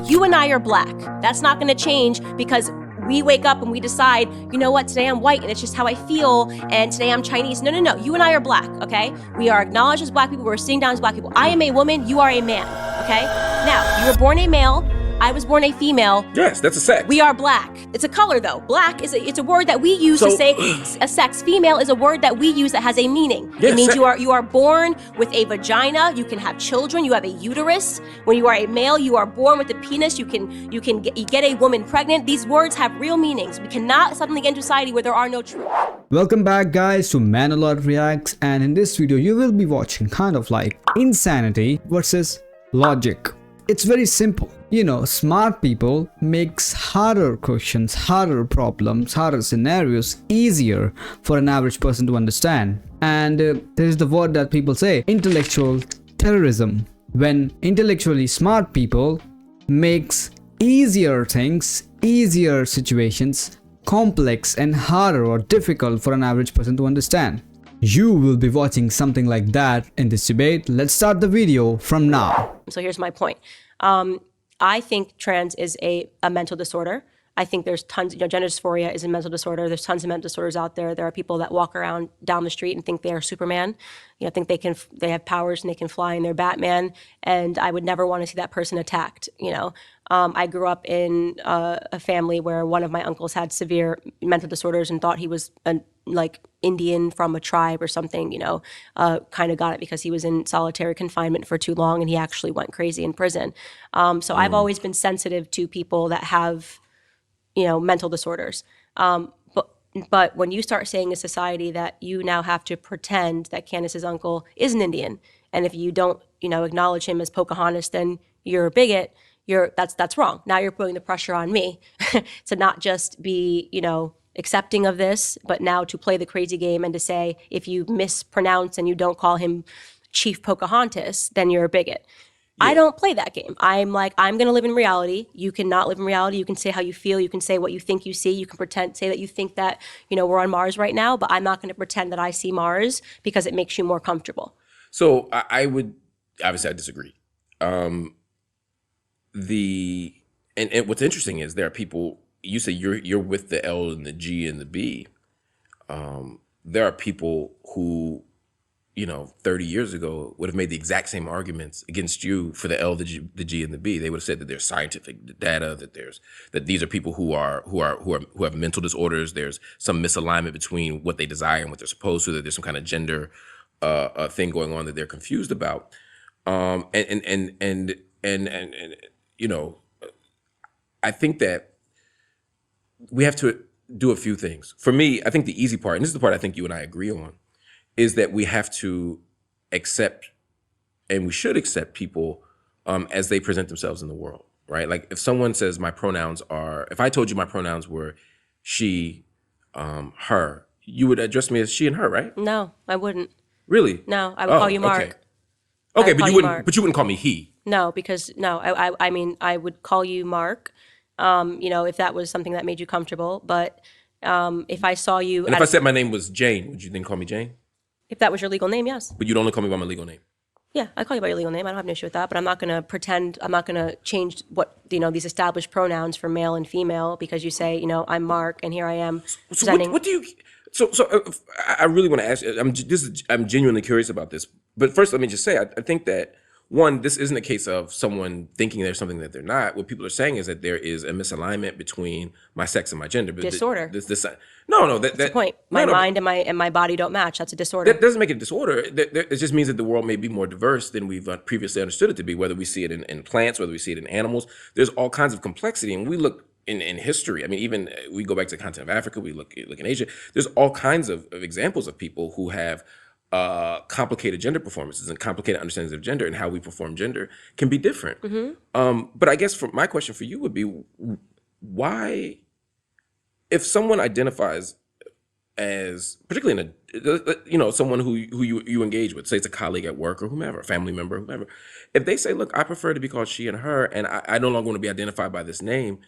You and I are black. That's not going to change because we wake up and we decide, you know what, today I'm white and it's just how I feel, and today I'm Chinese. No, no, no. You and I are black, okay? We are acknowledged as black people. We're sitting down as black people. I am a woman. You are a man, okay? Now, you were born a male. I was born a female. Yes, that's a sex. We are black. It's a color, though. Black is it's a word that we use to say a sex. Female is a word that we use that has a meaning. Yes, it means you are born with a vagina. You can have children. You have a uterus. When you are a male, you are born with a penis. You get a woman pregnant. These words have real meanings. We cannot suddenly get into society where there are no truth. Welcome back, guys, to Man A Lot Reacts, and in this video you will be watching kind of like insanity versus logic. It's very simple. You know, smart people makes harder questions, harder problems, harder scenarios easier for an average person to understand. And there is the word that people say, intellectual terrorism. When intellectually smart people makes easier things, easier situations, complex and harder or difficult for an average person to understand. You will be watching something like that in this debate. Let's start the video from now. So here's my point. I think trans is a mental disorder. I think there's tons, gender dysphoria is a mental disorder. There's tons of mental disorders out there. There are people that walk around down the street and think they are Superman. Think they have powers and they can fly and they're Batman. And I would never want to see that person attacked. I grew up in a family where one of my uncles had severe mental disorders and thought he was like Indian from a tribe or something, kind of got it because he was in solitary confinement for too long and he actually went crazy in prison. So I've always been sensitive to people that have, mental disorders. But when you start saying in society that you now have to pretend that Candace's uncle is an Indian, and if you don't, acknowledge him as Pocahontas, then you're a bigot, that's wrong. Now you're putting the pressure on me to not just be, accepting of this, but now to play the crazy game and to say, if you mispronounce and you don't call him Chief Pocahontas, then you're a bigot. Yeah. I don't play that game. I'm like, I'm going to live in reality. You cannot live in reality. You can say how you feel. You can say what you think you see. You can say that you think that, we're on Mars right now, but I'm not going to pretend that I see Mars because it makes you more comfortable. So I would, obviously I disagree. And what's interesting is there are people, you say you're with the L and the G and the B. There are people who, 30 years ago would have made the exact same arguments against you for the L, the G, and the B. They would have said that there's scientific data, that these are people who have mental disorders. There's some misalignment between what they desire and what they're supposed to. That there's some kind of gender thing going on that they're confused about. I think that we have to do a few things. For me, I think the easy part, and this is the part I think you and I agree on, is that we have to accept, and we should accept people as they present themselves in the world, right? Like if someone says my pronouns are, if I told you my pronouns were she, her, you would address me as she and her, right? No, I wouldn't. Really? No, I would call you Marc. Okay, but you wouldn't call me he. No, because I mean, I would call you Marc, if that was something that made you comfortable. But if I saw you, and if I said my name was Jane, would you then call me Jane? If that was your legal name, yes. But you'd only call me by my legal name. Yeah, I call you by your legal name. I don't have an issue with that. But I'm not going to pretend. I'm not going to change what these established pronouns for male and female because you say, I'm Marc and here I am. So what do you? So I really want to ask you. I'm genuinely curious about this. But first, let me just say, I think that, one, this isn't a case of someone thinking there's something that they're not. What people are saying is that there is a misalignment between my sex and my gender. Disorder. No, that's the point. My mind and my body don't match. That's a disorder. That doesn't make it a disorder. It just means that the world may be more diverse than we've previously understood it to be, whether we see it in plants, whether we see it in animals. There's all kinds of complexity, and we look in history. I mean, even we go back to the continent of Africa, we look in Asia. There's all kinds of examples of people who have complicated gender performances and complicated understandings of gender, and how we perform gender can be different. Mm-hmm. But I guess my question for you would be, why, if someone identifies as, particularly in someone who you engage with, say it's a colleague at work or whomever, a family member, whomever, if they say, look, I prefer to be called she and her, and I no longer want to be identified by this name,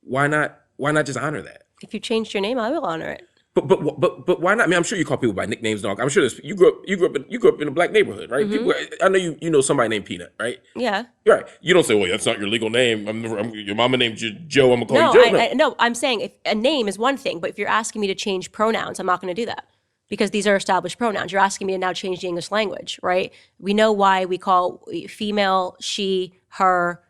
why not just honor that? If you changed your name, I will honor it. But why not? I mean, I'm sure you call people by nicknames and all. I'm sure there's, you grew up in a black neighborhood, right? People, I know you know somebody named Peanut, right? Yeah. Right. You don't say, well, that's not your legal name. Your mama named you Joe. I'm gonna call No, you Joe. no, I'm saying if a name is one thing, but if you're asking me to change pronouns, I'm not going to do that because these are established pronouns. You're asking me to now change the English language, right? We know why we call female, she, her,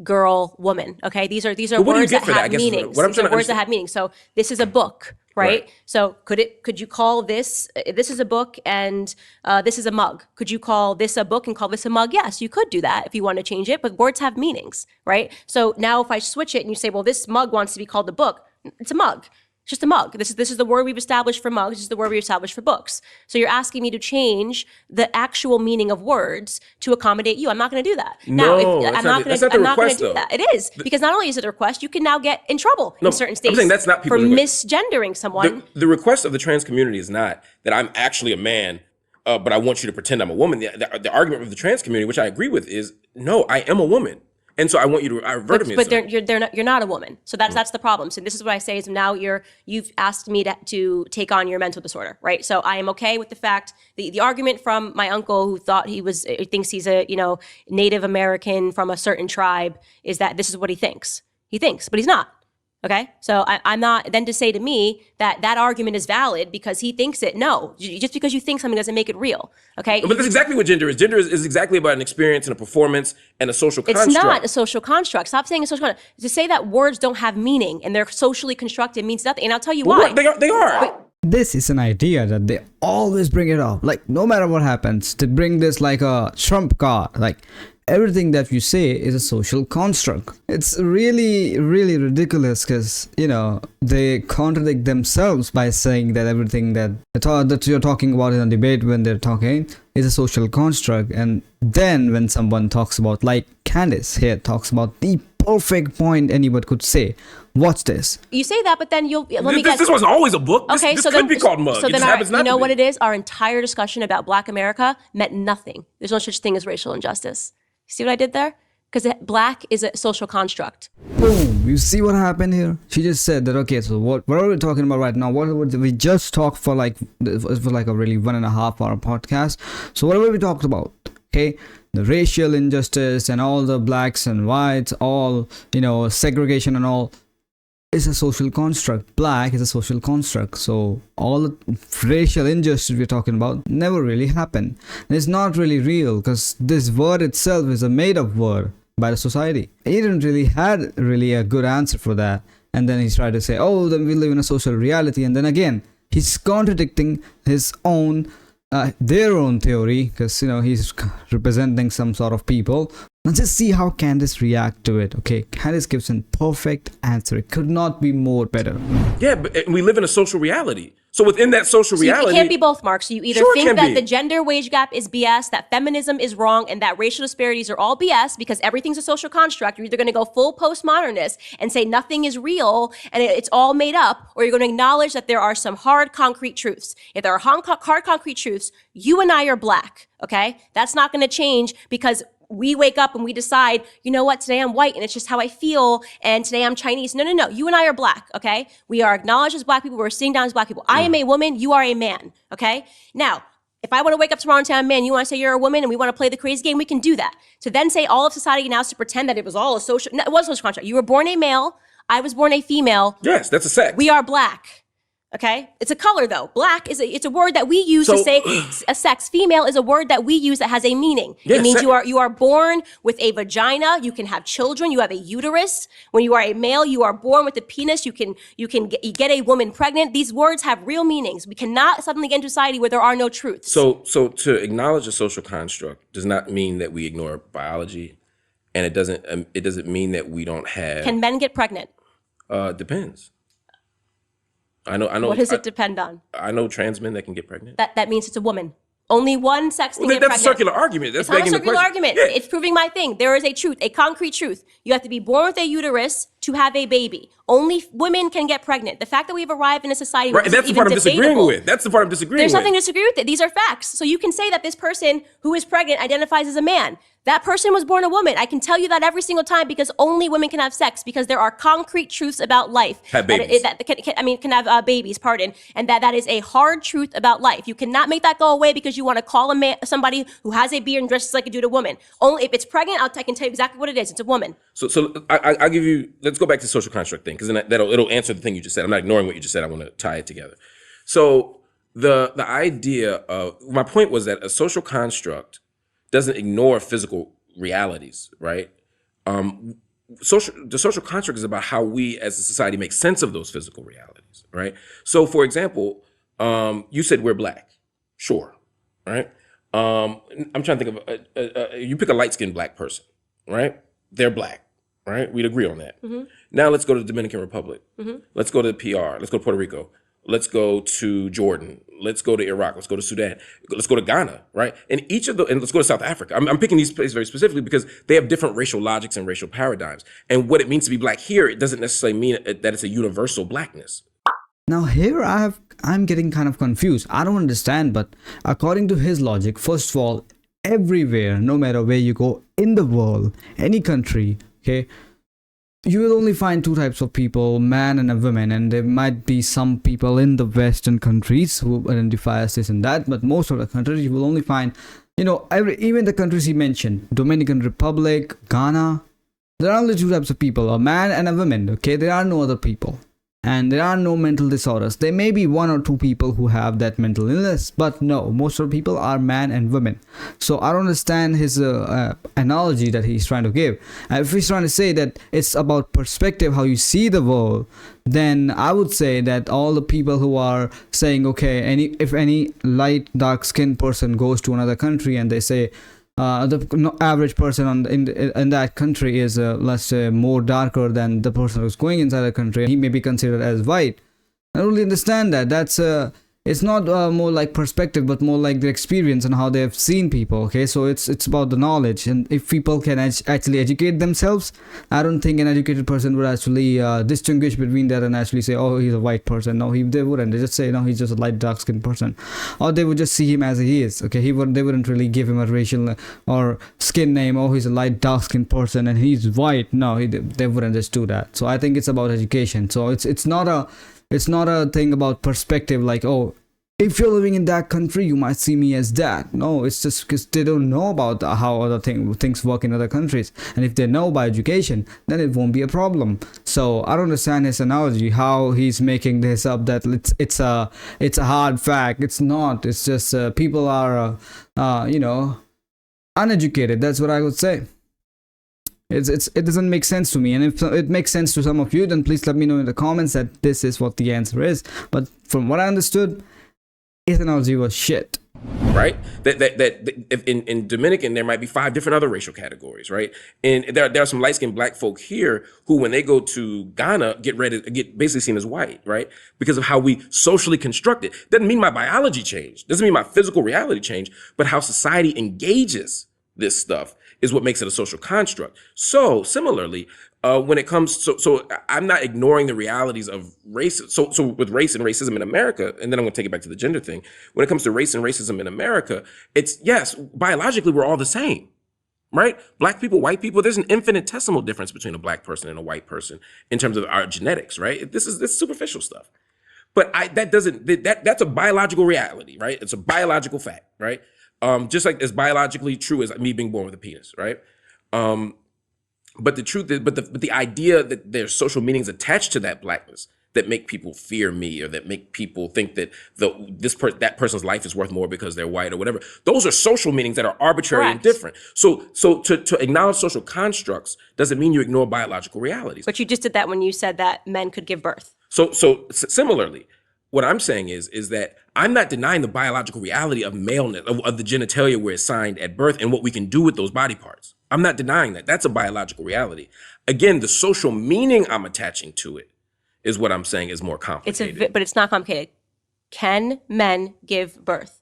girl, woman. Okay, these are words that have meanings. These are words that have meanings. So this is a book, right? So could you call this? This is a book, and this is a mug. Could you call this a book and call this a mug? Yes, you could do that if you want to change it. But words have meanings, right? So now if I switch it and you say, well, this mug wants to be called a book, it's a mug. It's just a mug. This is the word we've established for mugs. This is the word we've established for books. So you're asking me to change the actual meaning of words to accommodate you. I'm not going to do that. No, I'm not going to do that. It is because not only is it a request, you can now get in trouble in certain states. I'm saying that's not for misgendering someone. The request of the trans community is not that I'm actually a man, but I want you to pretend I'm a woman. The argument of the trans community, which I agree with, is no, I am a woman. And so I want you to revert me. But you're not a woman. So that's the problem. So this is what I say is now you've asked me to take on your mental disorder, right? So I am okay with the fact the argument from my uncle who thinks he's a Native American from a certain tribe is that this is what he thinks. He thinks, but he's not. Okay, so I'm not, then to say to me that argument is valid because he thinks it, no. Just because you think something doesn't make it real, okay? But that's exactly what gender is. Gender is exactly about an experience and a performance and a social construct. It's not a social construct. Stop saying a social construct. To say that words don't have meaning and they're socially constructed means nothing, and I'll tell you why. They are. This is an idea that they always bring it up. Like, no matter what happens, they bring this like a trump card. Like, everything that you say is a social construct. It's really, really ridiculous because, they contradict themselves by saying that everything that you're talking about in a debate when they're talking is a social construct. And then when someone talks about, like Candace here talks about the perfect point anyone could say. Watch this. You say that, but then This wasn't always a book. Okay, this could be called mug. So then what it is? Our entire discussion about Black America meant nothing. There's no such thing as racial injustice. See what I did there? Because black is a social construct. Boom. You see what happened here? She just said that, okay, so what are we talking about right now? What we just talked for like a really 1.5 hour podcast. So whatever we talked about, okay, the racial injustice and all the blacks and whites, all, segregation and all, is a social construct. Black is a social construct. So all the racial injustice we're talking about never really happened. And it's not really real because this word itself is a made-up word by the society. He didn't really had really a good answer for that. And then he tried to say, oh, then we live in a social reality. And then again, he's contradicting his own, their own theory because, he's representing some sort of people. Now just see how Candace react to it. Okay, Candace gives a perfect answer. It could not be more better. Yeah, but we live in a social reality. So within that social reality, it can't be both, Mark. So you either think that the gender wage gap is BS, that feminism is wrong, and that racial disparities are all BS because everything's a social construct. You're either going to go full postmodernist and say nothing is real and it's all made up, or you're going to acknowledge that there are some hard, concrete truths. If there are hard, concrete truths, you and I are black. Okay, that's not going to change because we wake up and we decide, you know what, today I'm white and it's just how I feel, and today I'm Chinese. No. You and I are black, okay? We are acknowledged as black people. We're sitting down as black people. I am a woman. You are a man, okay? Now, if I want to wake up tomorrow and say I'm a man, you want to say you're a woman and we want to play the crazy game, we can do that. To then say all of society now is to pretend that it was all a social, no, it was a social contract. You were born a male. I was born a female. Yes, that's a sex. We are black. Okay, it's a color though. Black is it's a word that we use to say a sex. Female is a word that we use that has a meaning. Yes, it means you are born with a vagina. You can have children. You have a uterus. When you are a male, you are born with a penis. You can get a woman pregnant. These words have real meanings. We cannot suddenly get into a society where there are no truths. So to acknowledge a social construct does not mean that we ignore biology, and it doesn't mean that we don't have. Can men get pregnant? Depends. I know. What does it depend on? I know trans men that can get pregnant. That means it's a woman. Only one sex can get pregnant. That's a circular argument. That's not a circular argument. Yeah. It's proving my thing. There is a truth, a concrete truth. You have to be born with a uterus to have a baby. Only women can get pregnant. The fact that we've arrived in a society where that's the part I'm disagreeing with. That's the part I'm disagreeing with. There's nothing to disagree with it. These are facts. So you can say that this person who is pregnant identifies as a man. That person was born a woman. I can tell you that every single time because only women can have sex because there are concrete truths about life. Have babies. Can have babies, pardon. And that is a hard truth about life. You cannot make that go away because you want to call a man, somebody who has a beard and dresses like a dude a woman. Only if it's pregnant, I can tell you exactly what it is. It's a woman. So I'll give you, let's go back to the social construct thing, because then it'll answer the thing you just said. I'm not ignoring what you just said. I want to tie it together. So the idea of, my point was that a social construct doesn't ignore physical realities, right? The social construct is about how we as a society make sense of those physical realities, right? So for example, you said we're black. Sure, right? I'm trying to think of, you pick a light-skinned black person, right? They're black, right? We'd agree on that. Mm-hmm. Now let's go to the Dominican Republic. Mm-hmm. Let's go to the PR. Let's go to Puerto Rico. Let's go to Jordan. Let's go to Iraq. Let's go to Sudan. Let's go to Ghana, right? And let's go to South Africa. I'm picking these places very specifically because they have different racial logics and racial paradigms. And what it means to be black here, it doesn't necessarily mean that it's a universal blackness. Now here I'm getting kind of confused. I don't understand, but according to his logic, first of all, everywhere, no matter where you go in the world, any country, okay, you will only find two types of people, man and a woman, and there might be some people in the Western countries who identify as this and that, but most of the countries you will only find, even the countries he mentioned, Dominican Republic, Ghana, there are only two types of people, a man and a woman, okay? There are no other people. And there are no mental disorders. There may be one or two people who have that mental illness, but no, most of the people are man and women. So I don't understand his analogy that he's trying to give. If he's trying to say that it's about perspective, how you see the world, then I would say that all the people who are saying, okay, if any light, dark-skinned person goes to another country and they say, the average person in that country is, let's say, more darker than the person who's going inside the country. He may be considered as white. I don't really understand that. That's it's not more like perspective, but more like the experience and how they have seen people. Okay, so it's about the knowledge, and if people can actually educate themselves, I don't think an educated person would actually distinguish between that and actually say, oh, he's a white person. No, they wouldn't. They just say, no, he's just a light, dark-skinned person, or they would just see him as he is. Okay, they wouldn't really give him a racial or skin name. Oh, he's a light, dark-skinned person and he's white. No, they wouldn't just do that. So I think it's about education. So it's not a thing about perspective, like, oh, if you're living in that country, you might see me as that. No, it's just because they don't know about how other things work in other countries. And if they know by education, then it won't be a problem. So I don't understand his analogy, how he's making this up, that it's a hard fact. It's not. It's just people are, uneducated. That's what I would say. It doesn't make sense to me, and if it makes sense to some of you, then please let me know in the comments that this is what the answer is. But from what I understood, his analogy was shit. Right? That if in Dominican there might be 5 different other racial categories, right? And there are some light-skinned black folk here who, when they go to Ghana, get basically seen as white, right? Because of how we socially construct it. Doesn't mean my biology changed. Doesn't mean my physical reality changed, but how society engages this stuff is what makes it a social construct. So similarly, when it comes so I'm not ignoring the realities of race. So with race and racism in America, and then I'm going to take it back to the gender thing. When it comes to race and racism in America, it's, yes, biologically we're all the same, right? Black people, white people, there's an infinitesimal difference between a black person and a white person in terms of our genetics, right? This is superficial stuff. But that's a biological reality, right? It's a biological fact, right? Just like as biologically true as me being born with a penis, right? But the truth is, but the idea that there's social meanings attached to that blackness that make people fear me, or that make people think that that person's life is worth more because they're white or whatever, those are social meanings that are arbitrary Correct. and different. So to acknowledge social constructs doesn't mean you ignore biological realities. But you just did that when you said that men could give birth. So similarly, what I'm saying is that I'm not denying the biological reality of maleness, of the genitalia we're assigned at birth and what we can do with those body parts. I'm not denying that. That's a biological reality. Again, the social meaning I'm attaching to it is what I'm saying is more complicated. But it's not complicated. Can men give birth?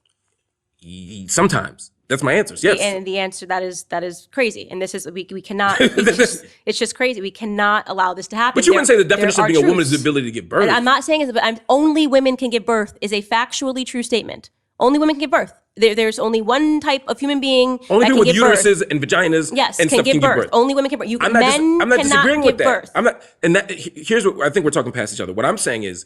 Sometimes. That's my answer. Yes. And the answer, that is crazy. And this is, we cannot, it's just crazy. We cannot allow this to happen. But you wouldn't say the definition of being a woman is the ability to give birth. And I'm not saying it, but only women can give birth is a factually true statement. Only women can give birth. There's only one type of human being Only that people can with give birth. uteruses and vaginas Yes, and can stuff give can birth. give birth. Only women can give birth. I'm Men not cannot disagreeing give with that. birth. I'm not, and that here's what I think we're talking past each other. What I'm saying is,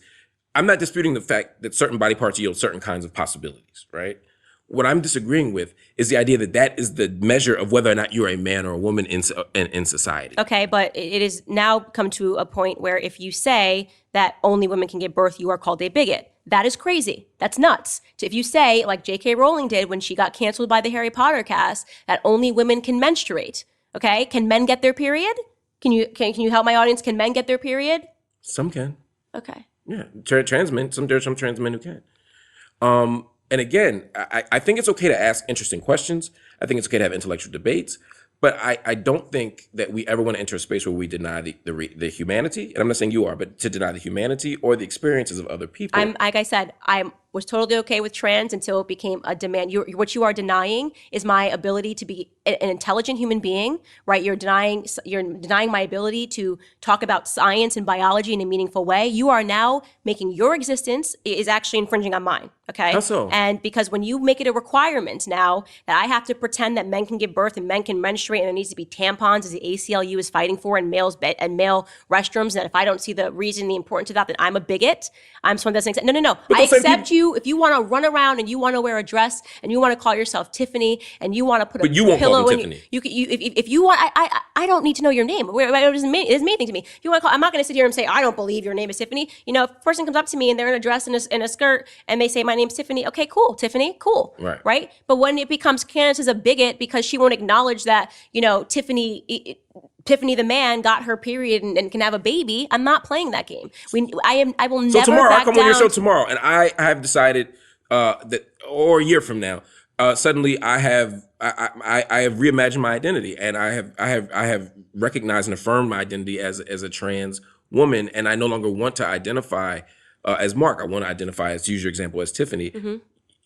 I'm not disputing the fact that certain body parts yield certain kinds of possibilities, right? What I'm disagreeing with is the idea that that is the measure of whether or not you're a man or a woman in society. Okay, but it is now come to a point where if you say that only women can give birth, you are called a bigot. That is crazy. That's nuts. If you say, like J.K. Rowling did when she got canceled by the Harry Potter cast, that only women can menstruate. Okay, can men get their period? Can you help my audience? Can men get their period? Some can. Okay. Yeah, trans men. There's some trans men who can. And again, I think it's okay to ask interesting questions. I think it's okay to have intellectual debates. But I don't think that we ever want to enter a space where we deny the humanity. And I'm not saying you are, but to deny the humanity or the experiences of other people. Like I said, I was totally okay with trans until it became a demand. What you are denying is my ability to be an intelligent human being, right? You're denying my ability to talk about science and biology in a meaningful way. You are now making your existence is actually infringing on mine. Okay. How so? And because when you make it a requirement now that I have to pretend that men can give birth and men can menstruate and there needs to be tampons as the ACLU is fighting for in male restrooms, and that if I don't see the reason, the importance of that, then I'm a bigot. I'm someone that doesn't accept. No. I accept you if you want to run around and you want to wear a dress and you want to call yourself Tiffany and you want to put But a you won't pillow call me in Tiffany. if you want, I don't need to know your name. It doesn't mean anything to me. If you want to call, I'm not going to sit here and say I don't believe your name is Tiffany. You know, if a person comes up to me and they're in a dress and a skirt and they say my name's Tiffany, okay, cool, Tiffany, cool, right? But when it becomes Candace is a bigot because she won't acknowledge that Tiffany the man got her period and can have a baby, I'm not playing that game. I will never. So tomorrow, back I'll come down. on your show tomorrow, and I have decided that, or a year from now, suddenly I have reimagined my identity, and I have recognized and affirmed my identity as a trans woman, and I no longer want to identify as Marc. I want to identify, as to use your example, as Tiffany. Mm-hmm.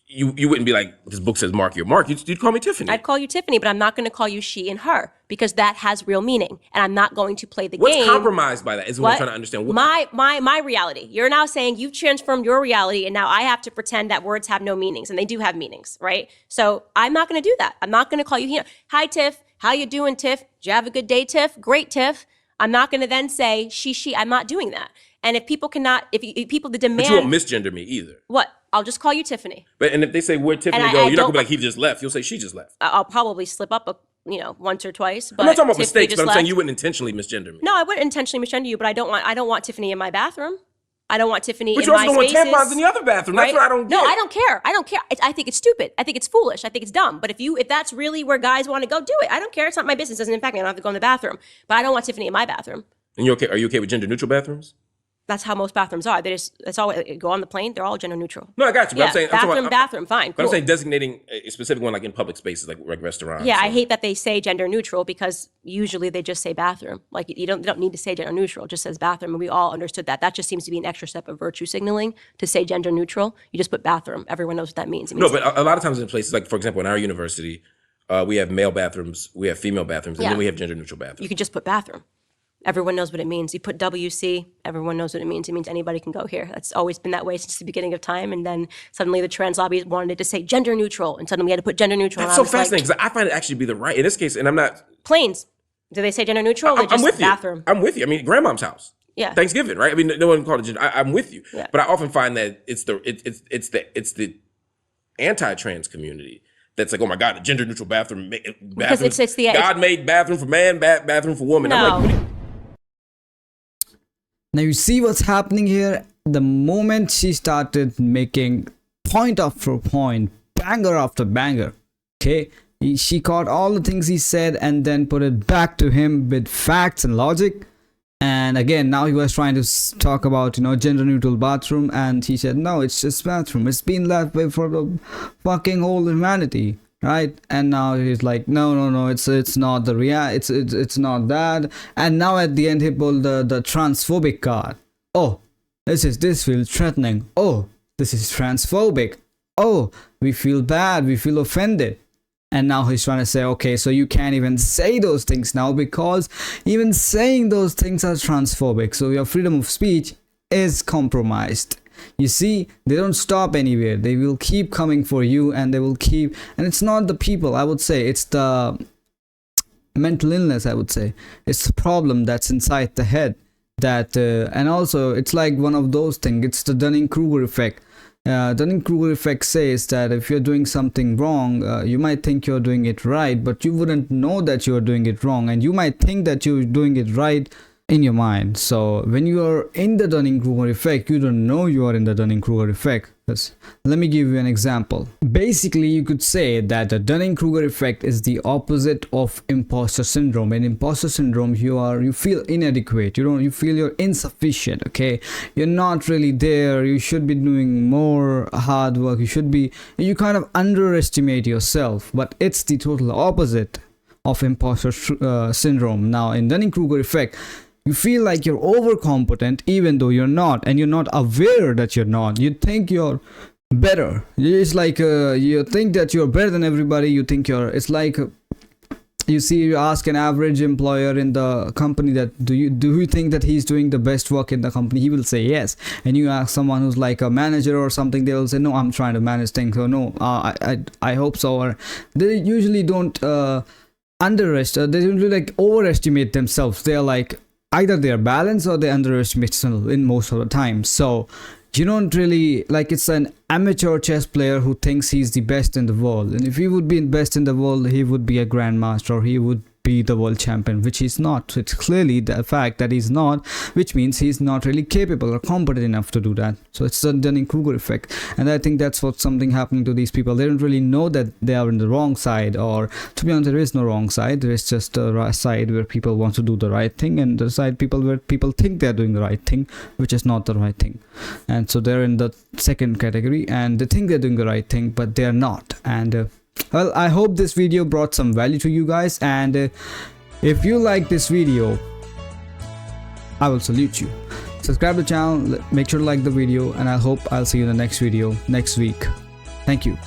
You wouldn't be like, this book says Marc, you're Marc. You'd call me Tiffany. I'd call you Tiffany, but I'm not going to call you she and her because that has real meaning, and I'm not going to play the game. What's compromised by that? Is what I'm trying to understand. My reality. You're now saying you've transformed your reality, and now I have to pretend that words have no meanings, and they do have meanings, right? So I'm not going to do that. I'm not going to call you, hi, Tiff. How you doing, Tiff? Did you have a good day, Tiff? Great, Tiff. I'm not going to then say she. I'm not doing that. And if people cannot, if people the demand, but you won't misgender me either. What? I'll just call you Tiffany. But and if they say where'd Tiffany go, you're not gonna be like he just left. You'll say she just left. I'll probably slip up once or twice. But I'm not talking about Tiffany mistakes, but I'm left. saying you wouldn't intentionally misgender me. No, I wouldn't intentionally misgender you, but I don't want Tiffany in my bathroom. I don't want Tiffany but in my spaces. But you also don't want tampons in the other bathroom. That's right? what I don't get. No, I don't care. I think it's stupid. I think it's foolish. I think it's dumb. But if that's really where guys want to go, do it. I don't care. It's not my business. It doesn't impact me. I don't have to go in the bathroom. But I don't want Tiffany in my bathroom. And you okay? Are you okay with gender neutral bathrooms? That's how most bathrooms are. That's all. Go on the plane. They're all gender neutral. No, I got you. But Yeah, bathroom, fine. But Cool. I'm saying designating a specific one, like in public spaces, like restaurants. Yeah, I hate that they say gender neutral because usually they just say bathroom. Like they don't need to say gender neutral. It just says bathroom, and we all understood that. That just seems to be an extra step of virtue signaling to say gender neutral. You just put bathroom. Everyone knows what that means. No, but a lot of times in places, like for example, in our university, we have male bathrooms, we have female bathrooms, and then we have gender neutral bathrooms. You could just put bathroom. Everyone knows what it means. You put WC, everyone knows what it means. It means anybody can go here. That's always been that way since the beginning of time. And then suddenly the trans lobby wanted to say gender neutral, and suddenly we had to put gender neutral. That's so fascinating because I find it actually be the right in this case. And I'm not planes. Do they say gender neutral? Or I'm with bathroom? you. I'm with you. I mean, grandmom's house. Yeah. Thanksgiving, right? I mean, no one called it gender. I'm with you. Yeah. But I often find that it's the anti-trans community that's like, oh my God, the gender neutral bathroom. Because it's the God made bathroom for man, bathroom for woman. No. I'm like, Now you see what's happening here. The moment she started making point after point, banger after banger, okay, she caught all the things he said and then put it back to him with facts and logic. And again, now he was trying to talk about, gender neutral bathroom, and he said, no, it's just bathroom. It's been that way for the fucking whole humanity, right? And now he's like, no, it's not the it's not that. And now at the end he pulled the transphobic card. Oh, this feels threatening. Oh, this is transphobic. Oh, we feel bad. We feel offended. And now he's trying to say, okay, so you can't even say those things now because even saying those things are transphobic. So your freedom of speech is compromised. You see, they don't stop anywhere. They will keep coming for you, and they will keep, and it's not the people, I would say, it's the mental illness, I would say. It's the problem that's inside the head, that and also it's like one of those things. It's the Dunning-Kruger effect. Dunning-Kruger effect says that if you're doing something wrong, you might think you're doing it right, but you wouldn't know that you're doing it wrong, and you might think that you're doing it right in your mind. So when you are in the Dunning-Kruger effect, you don't know you are in the Dunning-Kruger effect. Let me give you an example. Basically, you could say that the Dunning-Kruger effect is the opposite of imposter syndrome. In imposter syndrome, you feel inadequate. You feel you're insufficient. Okay, you're not really there. You should be doing more hard work. You kind of underestimate yourself. But it's the total opposite of imposter syndrome. Now, in Dunning-Kruger effect, you feel like you're overcompetent even though you're not, and you're not aware that you're not. You think you're better. It's like you think that you're better than everybody. You think it's like you ask an average employer in the company that do you think that he's doing the best work in the company? He will say yes. And you ask someone who's like a manager or something, they will say no, I'm trying to manage things, or no, I hope so. Or they usually don't underestimate, they usually like overestimate themselves. They're like, either they're balanced or they underestimate themselves in most of the time. So you don't really, like, it's an amateur chess player who thinks he's the best in the world, and if he would be best in the world, he would be a grandmaster, or he would be the world champion, which he's not. It's clearly the fact that he's not, which means he's not really capable or competent enough to do that. So it's the Dunning-Kruger effect, and I think that's what's something happening to these people. They don't really know that they are in the wrong side, or to be honest, there is no wrong side. There is just a right side where people want to do the right thing, and the side where people think they're doing the right thing, which is not the right thing. And so they're in the second category, and they think they're doing the right thing, but they're not. And well, I hope this video brought some value to you guys, and if you like this video, I will salute you. Subscribe to the channel, make sure to like the video, and I hope I'll see you in the next video next week. Thank you.